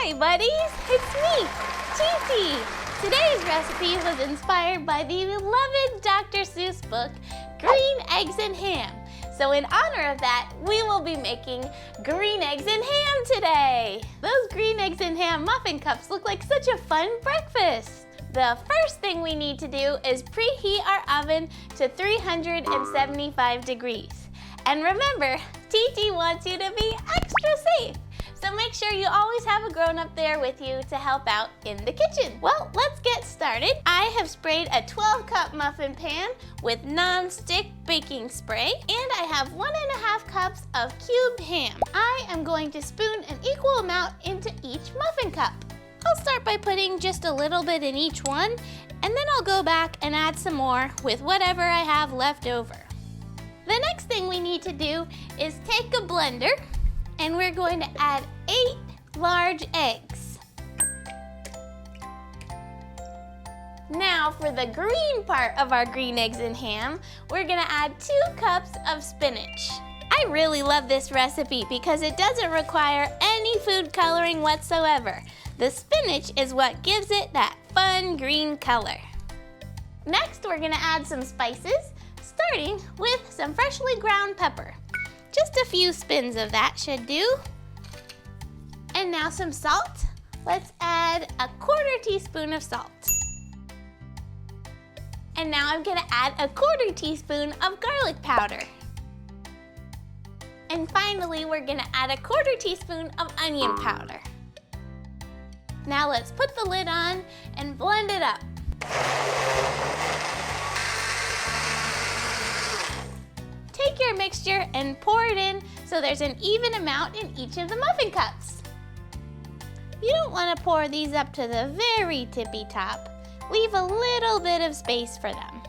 Hi buddies, it's me, Titi. Today's recipe was inspired by the beloved Dr. Seuss book, Green Eggs and Ham. So in honor of that, we will be making green eggs and ham today. Those green eggs and ham muffin cups look like such a fun breakfast. The first thing we need to do is preheat our oven to 375 degrees. And remember, Titi wants you to be extra safe. So make sure you always have a grown-up there with you to help out in the kitchen. Well, let's get started. I have sprayed a 12-cup muffin pan with non-stick baking spray, and I have 1.5 cups of cubed ham. I am going to spoon an equal amount into each muffin cup. I'll start by putting just a little bit in each one, and then I'll go back and add some more with whatever I have left over. The next thing we need to do is take a blender, and we're going to add 8 large eggs. Now for the green part of our green eggs and ham, we're gonna add 2 cups of spinach. I really love this recipe because it doesn't require any food coloring whatsoever. The spinach is what gives it that fun green color. Next, we're gonna add some spices, starting with some freshly ground pepper. Just a few spins of that should do. And now some salt. Let's add a 1/4 teaspoon of salt. And now I'm gonna add a 1/4 teaspoon of garlic powder. And finally, we're gonna add a 1/4 teaspoon of onion powder. Now let's put the lid on and blend it up. Take your mixture and pour it in so there's an even amount in each of the muffin cups. You don't want to pour these up to the very tippy top. Leave a little bit of space for them.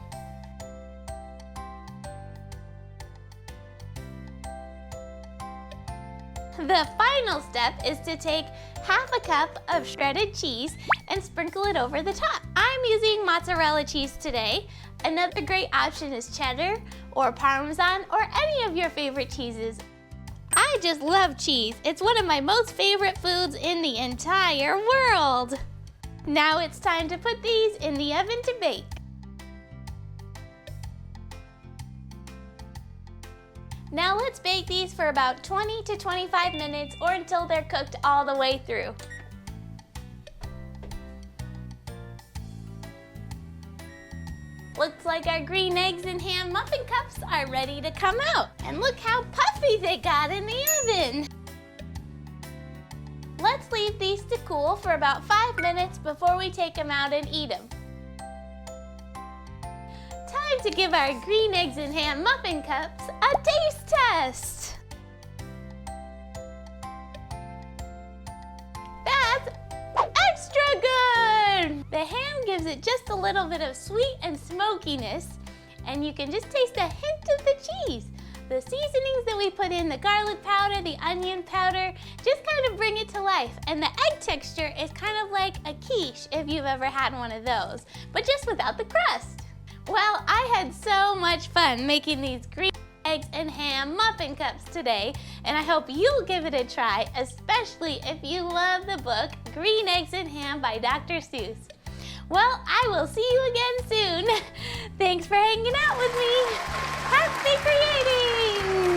The final step is to take 1/2 cup of shredded cheese and sprinkle it over the top. I'm using mozzarella cheese today. Another great option is cheddar or Parmesan or any of your favorite cheeses. I just love cheese. It's one of my most favorite foods in the entire world. Now it's time to put these in the oven to bake. Now let's bake these for about 20 to 25 minutes or until they're cooked all the way through. Looks like our green eggs and ham muffin cups are ready to come out. And look how puffy they got in the oven. Let's leave these to cool for about 5 minutes before we take them out and eat them. Time to give our green eggs and ham muffin cups a taste test. That's extra good! The ham gives it just a little bit of sweet and smokiness, and you can just taste a hint of the cheese. The seasonings that we put in, the garlic powder, the onion powder, just kind of bring it to life. And the egg texture is kind of like a quiche if you've ever had one of those, but just without the crust. Well, I had so much fun making these green eggs and ham muffin cups today, and I hope you'll give it a try, especially if you love the book Green Eggs and Ham by Dr. Seuss. Well, I will see you again soon. Thanks for hanging out with me. Happy creating!